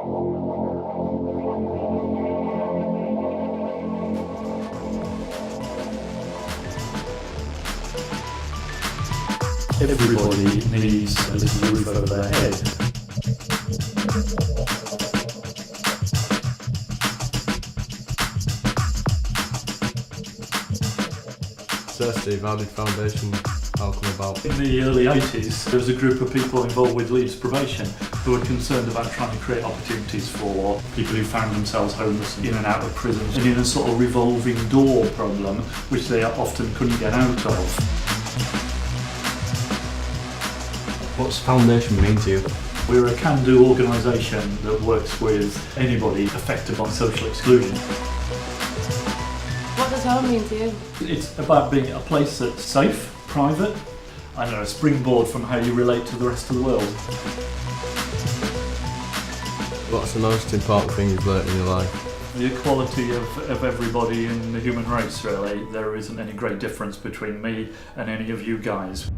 Everybody needs a little roof over their head. So Steve, how did Foundation come about? In the early 80s, there was a group of people involved with Leeds Probation who were concerned about trying to create opportunities for people who found themselves homeless in and out of prison, and in a sort of revolving door problem which they often couldn't get out of. What's Foundation mean to you? We're a can-do organisation that works with anybody affected by social exclusion. What does home mean to you? It's about being a place that's safe, private, and a springboard from how you relate to the rest of the world. What's the most important thing you've learnt in your life? The equality of everybody in the human race, really. There isn't any great difference between me and any of you guys.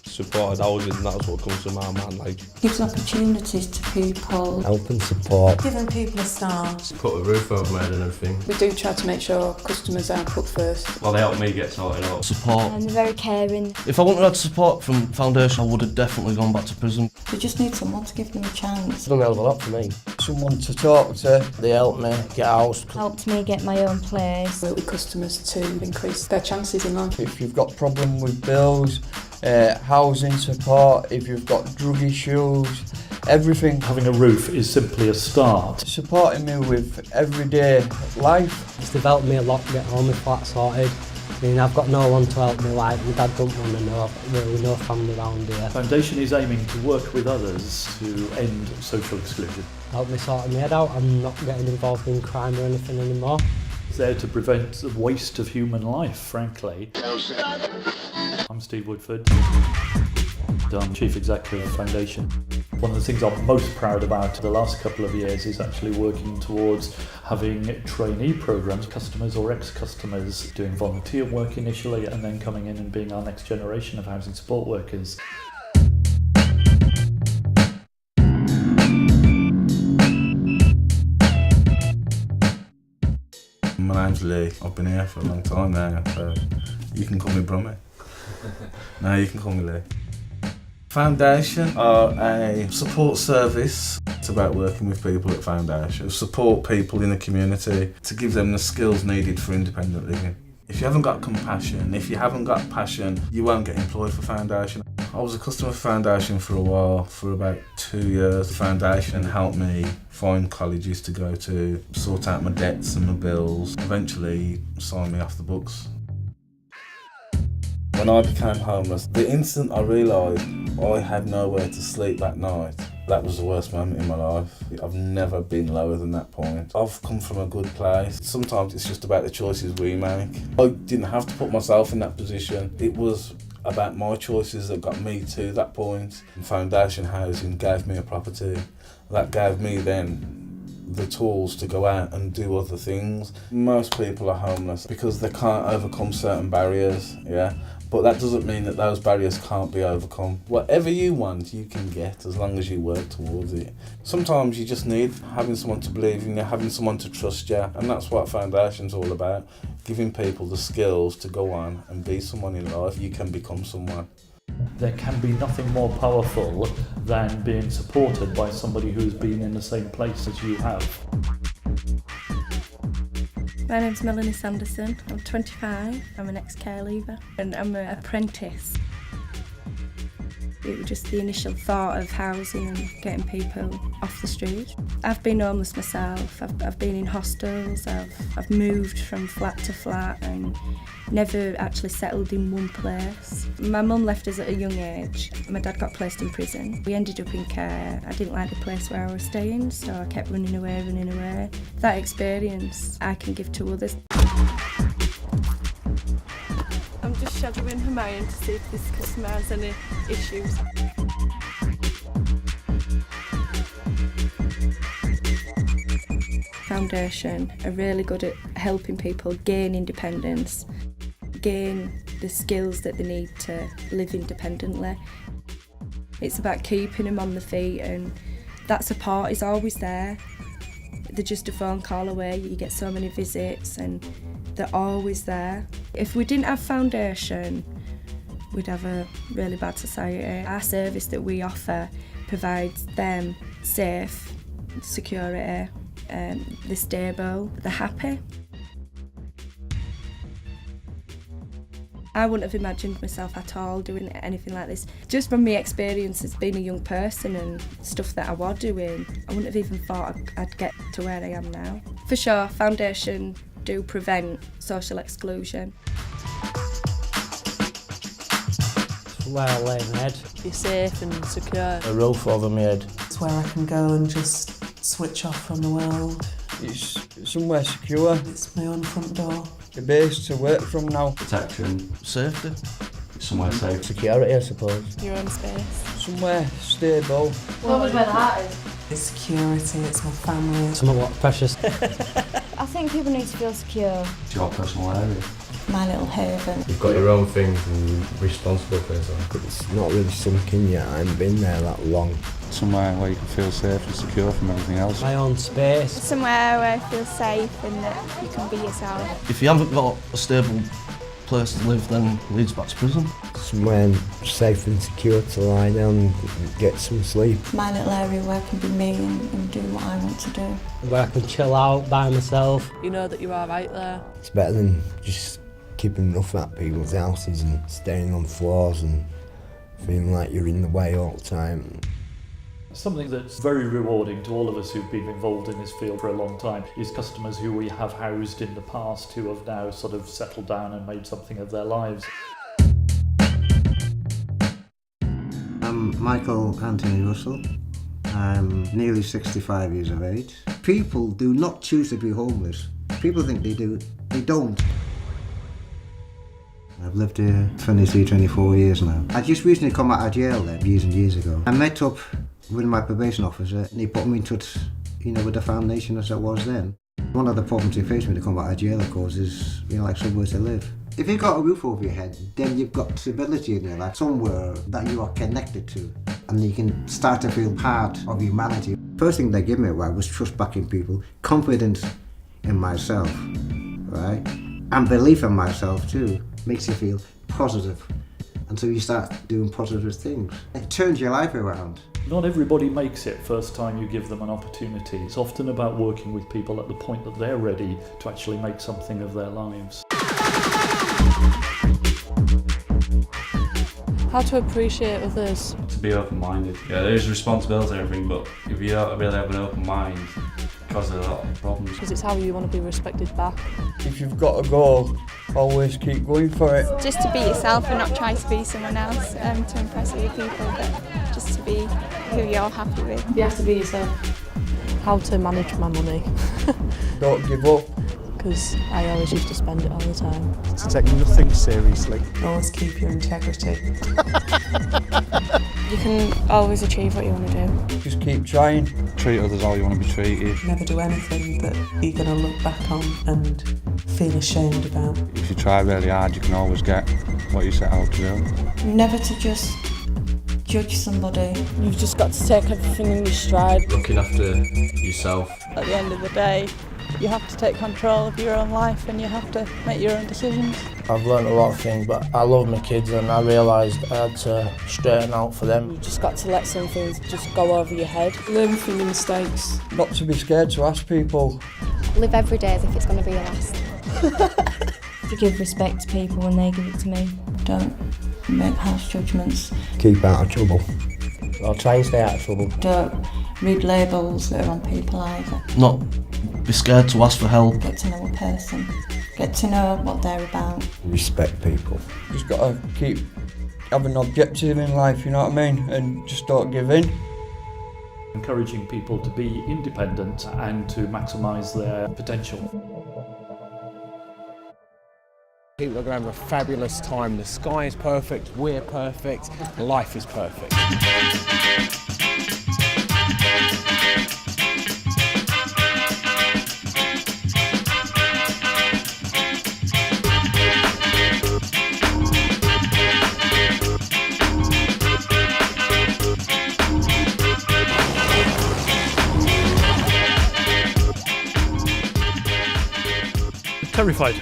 Supported housing, that's what comes to my mind. Like, gives opportunities to people. help and support. Giving people a start. Put a roof over my head and everything. We do try to make sure customers are put first. Well, they help me get sorted out. Support. And very caring. If I wouldn't have had support from Foundation, I would have definitely gone back to prison. We just need someone to give them a chance. It's done a hell of a lot for me. Someone to talk to. They help me get out. Helped me get my own place. Work with customers to increase their chances in life. If you've got problem with bills, housing support, if you've got drug issues, everything. Having a roof is simply a start. Supporting me with everyday life. It's developed me a lot to get all my flat sorted. I mean, I've got no one to help me, like my dad don't want to know, really no family around here. Foundation is aiming to work with others to end social exclusion. Help me sorting my head out. I'm not getting involved in crime or anything anymore. It's there to prevent the waste of human life, frankly. I'm Steve Woodford. I'm Chief Executive of Foundation. One of the things I'm most proud about the last couple of years is actually working towards having trainee programs, customers or ex-customers doing volunteer work initially and then coming in and being our next generation of housing support workers. My name's Lee. I've been here for a long time now, so you can call me Brummy. No, you can call me Lee. Foundation are a support service. It's about working with people at Foundation, support people in the community to give them the skills needed for independent living. If you haven't got compassion, if you haven't got passion, you won't get employed for Foundation. I was a customer for Foundation for a while, for about 2 years. Foundation helped me find colleges to go to, sort out my debts and my bills, eventually sign me off the books. When I became homeless, the instant I realised I had nowhere to sleep that night, that was the worst moment in my life. I've never been lower than that point. I've come from a good place. Sometimes it's just about the choices we make. I didn't have to put myself in that position. It was about my choices that got me to that point. Foundation Housing gave me a property. That gave me then the tools to go out and do other things. Most people are homeless because they can't overcome certain barriers, yeah? But that doesn't mean that those barriers can't be overcome. Whatever you want, you can get as long as you work towards it. Sometimes you just need having someone to believe in you, having someone to trust you, and that's what Foundation's all about. Giving people the skills to go on and be someone in life. You can become someone. There can be nothing more powerful than being supported by somebody who's been in the same place as you have. My name's Melanie Sanderson. I'm 25. I'm an ex-care leaver and I'm an apprentice. It was just the initial thought of housing and getting people off the street. I've been homeless myself. I've been in hostels. I've moved from flat to flat and never actually settled in one place. My mum left us at a young age. My dad got placed in prison. We ended up in care. I didn't like the place where I was staying, so I kept running away. That experience I can give to others. I'm just shadowing Hermione to see if this customer has any issues. Foundation are really good at helping people gain independence, gain the skills that they need to live independently. It's about keeping them on the feet, and that support is always there. They're just a phone call away. You get so many visits and they're always there. If we didn't have Foundation, we'd have a really bad society. Our service that we offer provides them safe, security, they're stable, they're happy. I wouldn't have imagined myself at all doing anything like this. Just from my experience as being a young person and stuff that I was doing, I wouldn't have even thought I'd get to where I am now. For sure, Foundation do prevent social exclusion. Where I lay my head. Be safe and secure. A roof over my head. It's where I can go and just switch off from the world. It's somewhere secure. It's my own front door. A base to work from now. Protection. Safety. Somewhere safe. Security, I suppose. Your own space. Somewhere stable. What was where the heart is? It's security, it's my family. Something what precious. I think people need to feel secure. It's your personal area. My little haven. You've got your own things and you're responsible for yourself. It's not really sunk in yet, I haven't been there that long. Somewhere where you can feel safe and secure from everything else. My own space. Somewhere where I feel safe and that you can be yourself. If you haven't got a stable place to live, then it leads back to prison. Somewhere safe and secure to lie down and get some sleep. My little area where I can be me and do what I want to do. Where I can chill out by myself. You know that you're alright there. It's better than just keeping enough at people's houses and staying on floors and feeling like you're in the way all the time. Something that's very rewarding to all of us who've been involved in this field for a long time is customers who we have housed in the past who have now sort of settled down and made something of their lives. I'm Michael Anthony Russell. I'm nearly 65 years of age. People do not choose to be homeless. People think they do, they don't. I've lived here 24 years now. I just recently come out of jail there years and years ago. I met up with my probation officer and he put me in touch, with the foundation as I was then. One of the problems they face when they come out of jail, of course, is, like somewhere to live. If you've got a roof over your head, then you've got stability in your life, somewhere that you are connected to, and you can start to feel part of humanity. First thing they gave me was trust back in people, confidence in myself, right? And belief in myself too. Makes you feel positive. And so you start doing positive things. It turns your life around. Not everybody makes it first time you give them an opportunity. It's often about working with people at the point that they're ready to actually make something of their lives. How to appreciate others. To be open-minded. Yeah, there's responsibility and everything, but if you don't really have an open mind, it causes a lot of problems. Because it's how you want to be respected back. If you've got a goal, always keep going for it. Just to be yourself and not try to be someone else to impress other people, but just to be who you're happy with. You have to be yourself. How to manage my money. Don't give up. Because I always used to spend it all the time. To take nothing seriously. Always keep your integrity. You can always achieve what you want to do. Just keep trying. Treat others how you want to be treated. Never do anything that you're going to look back on and feel ashamed about. If you try really hard, you can always get what you set out to do. Never to just judge somebody. You've just got to take everything in your stride. Looking after yourself. At the end of the day, you have to take control of your own life and you have to make your own decisions. I've learned a lot of things, but I love my kids and I realised I had to straighten out for them. You just got to let some things just go over your head. Learn from your mistakes. Not to be scared to ask people. Live every day as if it's going to be your last. To give respect to people when they give it to me. Don't make harsh judgments. Keep out of trouble. I'll try and stay out of trouble. Don't read labels that are on people either. Not be scared to ask for help. Get to know a person. Get to know what they're about. Respect people. Just got to keep having an objective in life, you know what I mean? And just don't give in. Encouraging people to be independent and to maximise their potential. People are going to have a fabulous time. The sky is perfect, we're perfect, life is perfect. Terrified.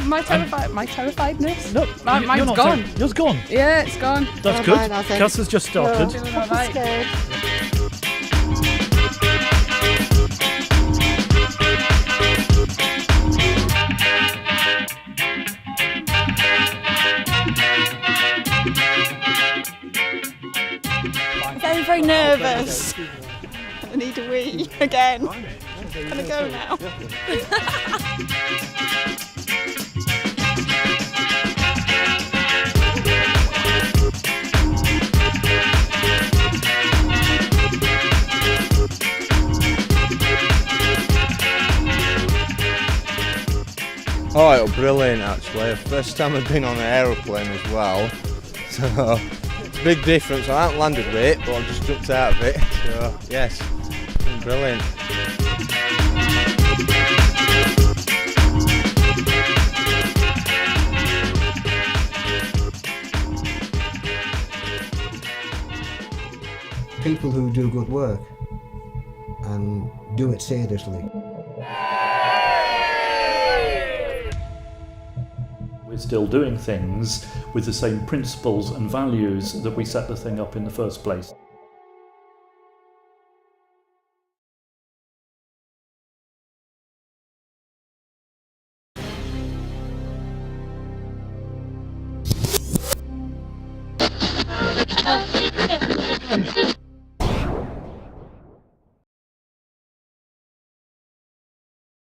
My terrifiedness? No, mine's you're not gone. Yours gone? Yeah, it's gone. That's good. Cass has just started. Feeling all right. Scared. Very, very nervous. I need a wee again. Can I go now? Oh, it was brilliant actually. First time I'd been on an aeroplane as well. So, it's a big difference. I haven't landed with it, but I've just jumped out of it. So, yes, it's been brilliant. People who do good work and do it seriously. We're still doing things with the same principles and values that we set the thing up in the first place.